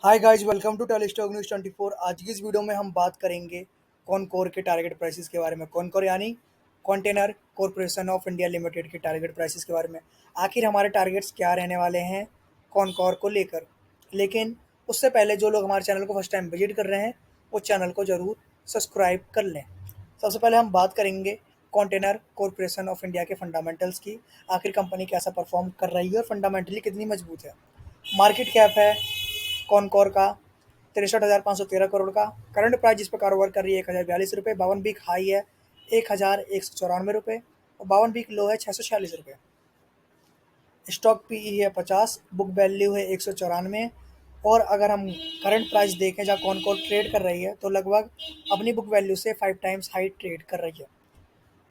Hi guys, welcome to टेलीस्टॉक news 24। आज की इस वीडियो में हम बात करेंगे कॉनकोर के टारगेट प्राइसेस के बारे में। कॉनकोर यानी container corporation of India limited के टारगेट प्राइसेस के बारे में। आखिर हमारे टारगेट्स क्या रहने वाले हैं कॉनकोर को लेकर। लेकिन उससे पहले जो लोग हमारे चैनल को फर्स्ट टाइम विजिट कर रहे हैं वो चैनल को ज़रूर सब्सक्राइब कर लें। सबसे पहले हम बात करेंगे कंटेनर कॉरपोरेशन ऑफ इंडिया के फंडामेंटल्स की। आखिर कंपनी कैसा परफॉर्म कर रही है और फंडामेंटली कितनी मजबूत है। मार्केट कैप है कॉनकोर का 63,513 करोड़ का। करंट प्राइस जिस पर कारोबार कर रही है 1,042 रुपये। 52 वीक हाई है 1,194 रुपये और 52 वीक लो है 646 रुपये। स्टॉक पीई है 50, बुक वैल्यू है 194। और अगर हम करंट प्राइस देखें जहाँ कॉनकोर ट्रेड कर रही है तो लगभग अपनी बुक वैल्यू से 5 टाइम्स हाई ट्रेड कर रही है।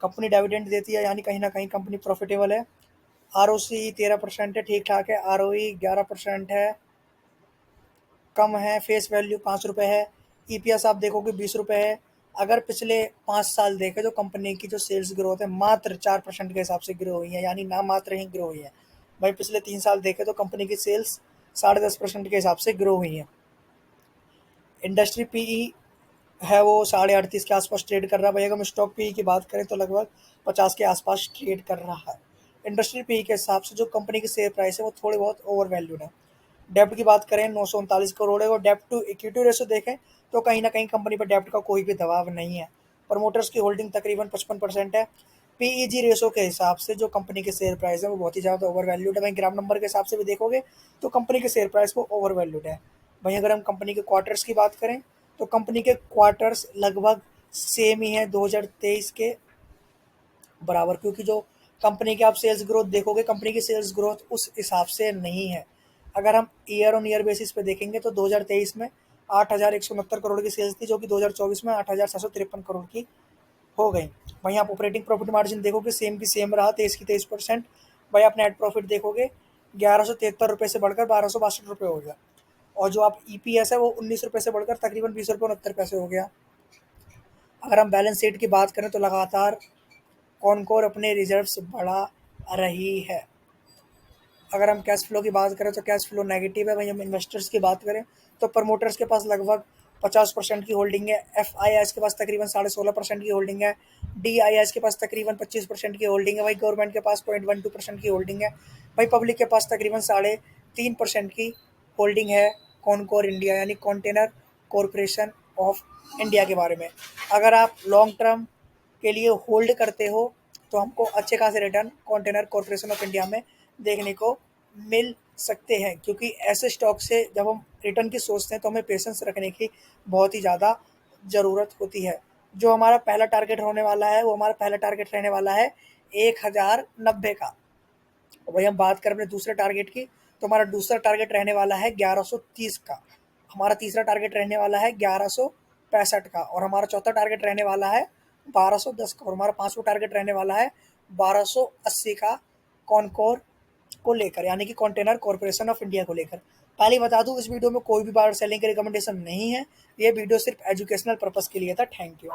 कंपनी डिविडेंड देती है यानी कहीं ना कहीं कंपनी प्रॉफिटेबल है। आर ओ सी 13% है, ठीक ठाक है। आर ओ ई 11% है, कम है। फेस वैल्यू 5 रुपये है। ईपीएस आप देखोगे 20 रुपये है। अगर पिछले 5 साल देखें तो कंपनी की जो सेल्स ग्रोथ है मात्र 4% के हिसाब से ग्रो हुई है, यानी ना मात्र ही ग्रो हुई है। भाई पिछले 3 साल देखें तो कंपनी की सेल्स 10.5% के हिसाब से ग्रो हुई है। इंडस्ट्री पीई है वो 38.5 के आसपास ट्रेड कर रहा है। भाई अगर हम स्टॉक पीई की बात करें तो लगभग 50 के आसपास ट्रेड कर रहा है। इंडस्ट्री पीई के हिसाब से जो कंपनी की शेयर प्राइस है वो थोड़ी बहुत ओवर वैल्यूड है। डेप्ट की बात करें 939 करोड़ है और डेप्ट टू इक्विटी रेशो देखें तो कहीं ना कहीं कंपनी पर डेप्ट का कोई भी दबाव नहीं है। प्रमोटर्स की होल्डिंग तकरीबन 55% है। पीईजी रेशो के हिसाब से जो कंपनी के शेयर प्राइस है वो बहुत ही ज़्यादा ओवर वैल्यूड है। वहीं ग्राम नंबर के हिसाब से भी देखोगे तो कंपनी के शेयर प्राइस वो ओवर वैल्यूड है। वहीं अगर हम कंपनी के क्वार्टर्स की बात करें तो कंपनी के क्वार्टर्स लगभग सेम ही है 2023 के बराबर, क्योंकि जो कंपनी की आप सेल्स ग्रोथ देखोगे कंपनी की सेल्स ग्रोथ उस हिसाब से नहीं है। अगर हम ईयर ऑन ईयर बेसिस पे देखेंगे तो 2023 में 8,169 करोड़ की सेल्स थी, जो कि 2024 में 8,753 करोड़ की हो गई। वहीं आप ऑपरेटिंग प्रॉफिट मार्जिन देखोगे सेम की सेम रहा, 23% वहीं आप नेट प्रॉफिट देखोगे 1173 रुपये से बढ़कर 1262 रुपये हो गया। और जो आप ईपीएस है वो 19 रुपये से बढ़कर तकरीबन 20 रुपये 69 पैसे हो गया। अगर हम बैलेंस शीट की बात करें तो लगातार कॉनकोर अपने रिजर्व्स बढ़ा रही है। अगर हम कैश फ्लो की बात करें तो कैश फ्लो नेगेटिव है। वहीं हम इन्वेस्टर्स की बात करें तो प्रमोटर्स के पास लगभग 50% की होल्डिंग है। एफ आई एस के पास तकरीबन 16.5% की होल्डिंग है। डी आई एस के पास तकरीबन 25% की होल्डिंग है। वही गवर्नमेंट के पास 0.12% की होल्डिंग है। वही पब्लिक के पास तकरीबन 3.5% की होल्डिंग है। कॉनकोर इंडिया यानी कंटेनर कॉरपोरेशन ऑफ इंडिया के बारे में अगर आप लॉन्ग टर्म के लिए होल्ड करते हो तो हमको अच्छे खासे return container corporation of India में देखने को मिल सकते हैं, क्योंकि ऐसे स्टॉक से जब हम रिटर्न की सोचते हैं तो हमें पेशेंस रखने की बहुत ही ज़्यादा ज़रूरत होती है। जो हमारा पहला टारगेट होने वाला है वो हमारा पहला टारगेट रहने वाला है 1,090 का। वही हम बात करें अपने दूसरे टारगेट की तो हमारा दूसरा टारगेट रहने वाला है 1130 का। हमारा तीसरा टारगेट रहने वाला है 1165 का और हमारा चौथा टारगेट रहने वाला है 1210 का और हमारा पांचवा टारगेट रहने वाला है 1280 का। कॉनकोर को लेकर यानी कि कंटेनर कॉरपोरेशन ऑफ इंडिया को लेकर। पहले ही बता दूं इस वीडियो में कोई भी बार सेलिंग की रिकमेंडेशन नहीं है। ये वीडियो सिर्फ एजुकेशनल पर्पस के लिए था। Thank you.